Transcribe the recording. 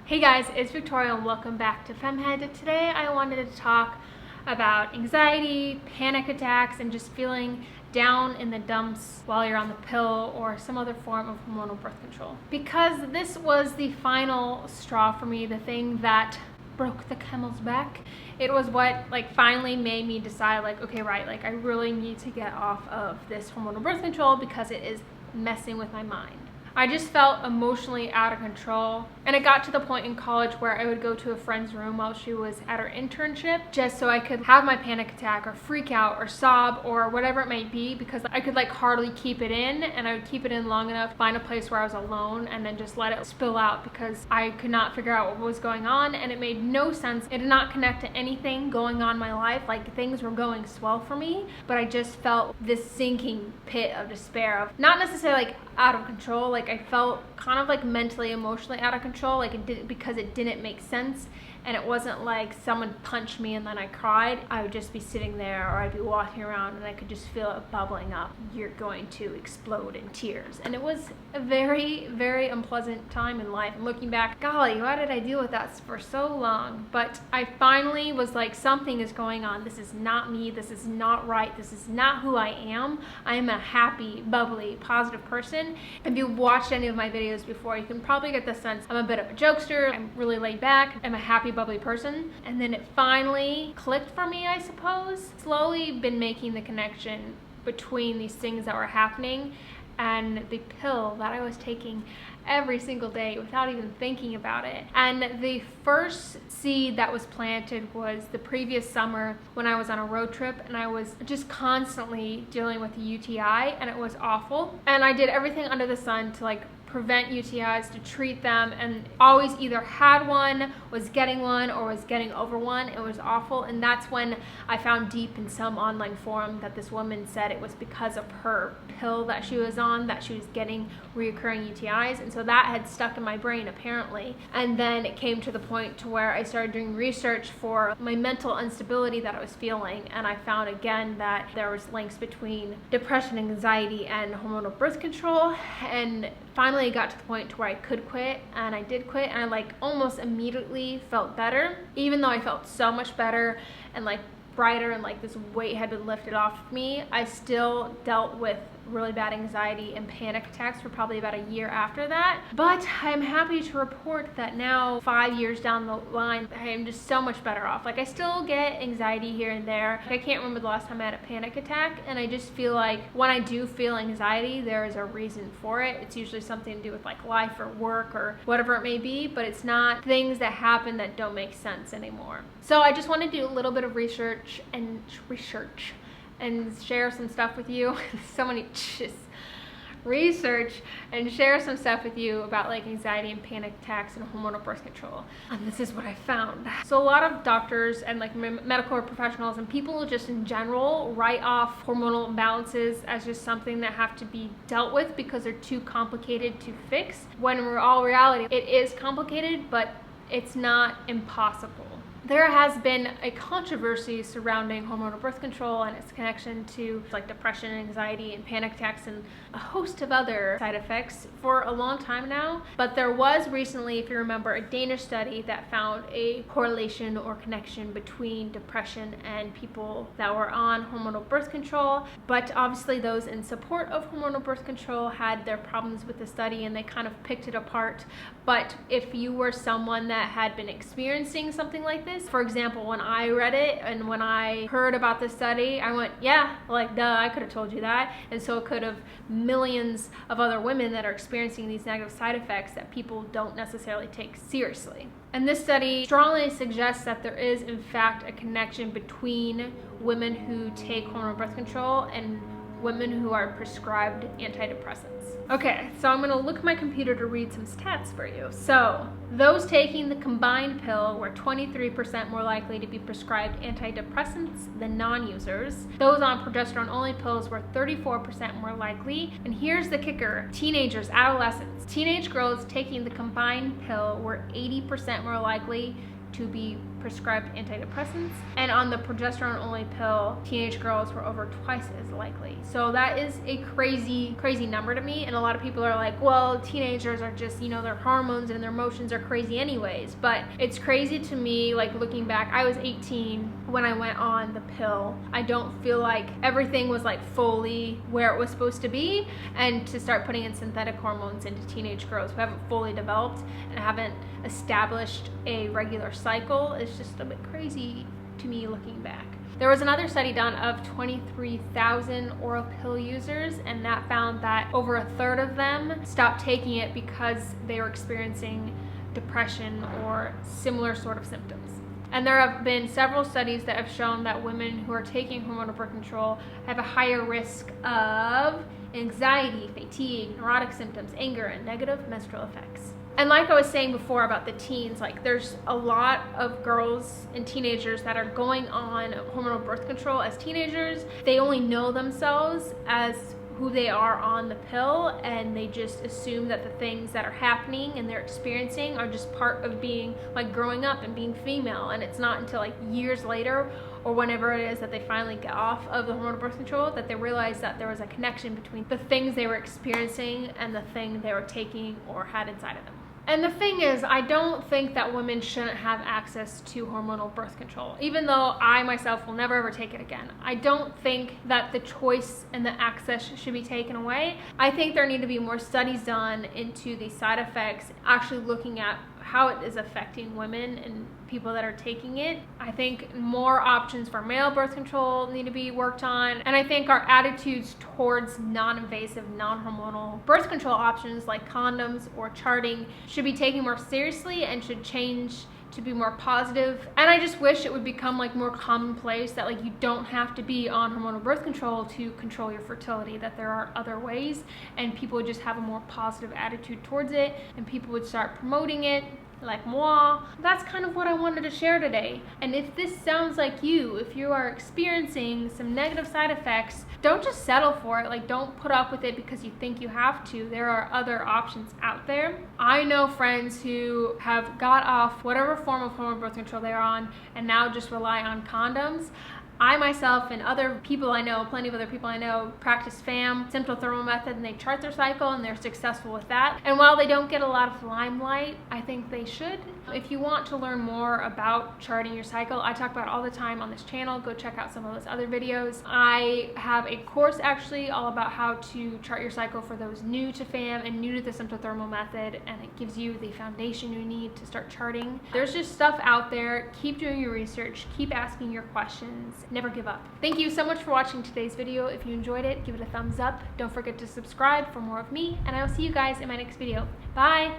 Hey guys, it's Victoria and welcome back to FemmeHead. Today I wanted to talk about anxiety, panic attacks, and just feeling down in the dumps while you're on the pill or some other form of hormonal birth control. Because this was the final straw for me, the thing that broke the camel's back. It was what finally made me decide okay, right, I really need to get off of this hormonal birth control because it is messing with my mind. I just felt emotionally out of control, and it got to the point in college where I would go to a friend's room while she was at her internship just so I could have my panic attack or freak out or sob or whatever it might be, because I could hardly keep it in, and I would keep it in long enough, find a place where I was alone, and then just let it spill out because I could not figure out what was going on, and it made no sense. It did not connect to anything going on in my life. Things were going swell for me, but I just felt this sinking pit of despair, of not necessarily out of control. I felt kind of mentally, emotionally out of control, because it didn't make sense. And it wasn't like someone punched me and then I cried. I would just be sitting there, or I'd be walking around and I could just feel it bubbling up. You're going to explode in tears. And it was a very, very unpleasant time in life. And looking back, golly, why did I deal with that for so long? But I finally was something is going on. This is not me. This is not right. This is not who I am. I am a happy, bubbly, positive person. If you've watched any of my videos before, you can probably get the sense I'm a bit of a jokester. I'm really laid back. I'm a happy, bubbly person. And then it finally clicked for me, I suppose. Slowly been making the connection between these things that were happening and the pill that I was taking every single day without even thinking about it. And the first seed that was planted was the previous summer when I was on a road trip, and I was just constantly dealing with the UTI, and it was awful. And I did everything under the sun to prevent UTIs, to treat them, and always either had one, was getting one, or was getting over one. It was awful. And that's when I found deep in some online forum that this woman said it was because of her pill that she was on that she was getting reoccurring UTIs. And so that had stuck in my brain, apparently. And then it came to the point to where I started doing research for my mental instability that I was feeling, and I found again that there was links between depression, anxiety, and hormonal birth control. And finally it got to the point to where I could quit, and I did quit, and I almost immediately felt better. Even though I felt so much better and brighter, and this weight had been lifted off of me, I still dealt with really bad anxiety and panic attacks for probably about a year after that. But I'm happy to report that now, 5 years down the line, I am just so much better off. I still get anxiety here and there. I can't remember the last time I had a panic attack, and I just feel when I do feel anxiety, there is a reason for it. It's usually something to do with life or work or whatever it may be, but it's not things that happen that don't make sense anymore. So I just want to do a little bit of research and share some stuff with you. So many research and share some stuff with you about anxiety and panic attacks and hormonal birth control. And this is what I found. So a lot of doctors and medical professionals and people just in general write off hormonal imbalances as just something that have to be dealt with because they're too complicated to fix, when in all reality it is complicated, but it's not impossible. There has been a controversy surrounding hormonal birth control and its connection to depression, anxiety, and panic attacks, and a host of other side effects for a long time now. But there was recently, if you remember, a Danish study that found a correlation or connection between depression and people that were on hormonal birth control. But obviously those in support of hormonal birth control had their problems with the study, and they kind of picked it apart. But if you were someone that had been experiencing something like this, for example, when I read it and when I heard about the study, I went, yeah, duh, I could have told you that. And so could have millions of other women that are experiencing these negative side effects that people don't necessarily take seriously. And this study strongly suggests that there is, in fact, a connection between women who take hormonal birth control and women who are prescribed antidepressants. Okay, so I'm gonna look at my computer to read some stats for you. So, those taking the combined pill were 23% more likely to be prescribed antidepressants than non-users. Those on progesterone-only pills were 34% more likely. And here's the kicker: teenagers, adolescents. Teenage girls taking the combined pill were 80% more likely to be prescribed antidepressants. And on the progesterone only pill, teenage girls were over twice as likely. So that is a crazy number to me. And a lot of people are like, well, teenagers are just, their hormones and their emotions are crazy anyways. But it's crazy to me, like looking back, I was 18 when I went on the pill. I don't feel like everything was like fully where it was supposed to be. And to start putting in synthetic hormones into teenage girls who haven't fully developed and haven't established a regular cycle is just a bit crazy to me looking back. There was another study done of 23,000 oral pill users, and that found that over a third of them stopped taking it because they were experiencing depression or similar sort of symptoms. And there have been several studies that have shown that women who are taking hormonal birth control have a higher risk of anxiety, fatigue, neurotic symptoms, anger, and negative menstrual effects. And like I was saying before about the teens, like there's a lot of girls and teenagers that are going on hormonal birth control as teenagers. They only know themselves as who they are on the pill, and they just assume that the things that are happening and they're experiencing are just part of being like growing up and being female. And it's not until like years later or whenever it is that they finally get off of the hormonal birth control that they realize that there was a connection between the things they were experiencing and the thing they were taking or had inside of them. And the thing is, I don't think that women shouldn't have access to hormonal birth control, even though I myself will never ever take it again. I don't think that the choice and the access should be taken away. I think there need to be more studies done into the side effects, actually looking at how it is affecting women and people that are taking it. I think more options for male birth control need to be worked on. And I think our attitudes towards non-invasive, non-hormonal birth control options like condoms or charting should be taken more seriously and should change to be more positive. And I just wish it would become like more commonplace that like you don't have to be on hormonal birth control to control your fertility, that there are other ways, and people would just have a more positive attitude towards it, and people would start promoting it like moi. That's kind of what I wanted to share today. And if this sounds like you, if you are experiencing some negative side effects, don't just settle for it. Like, don't put up with it because you think you have to. There are other options out there. I know friends who have got off whatever form of hormone birth control they're on and now just rely on condoms. I myself and other people I know, plenty of other people I know, practice sympto-thermal method, and they chart their cycle and they're successful with that. And while they don't get a lot of limelight, I think they should. If you want to learn more about charting your cycle, I talk about it all the time on this channel. Go check out some of those other videos. I have a course actually all about how to chart your cycle for those new to FAM and new to the sympto-thermal method, and it gives you the foundation you need to start charting. There's just stuff out there. Keep doing your research. Keep asking your questions. Never give up. Thank you so much for watching today's video. If you enjoyed it, give it a thumbs up. Don't forget to subscribe for more of me, and I will see you guys in my next video. Bye!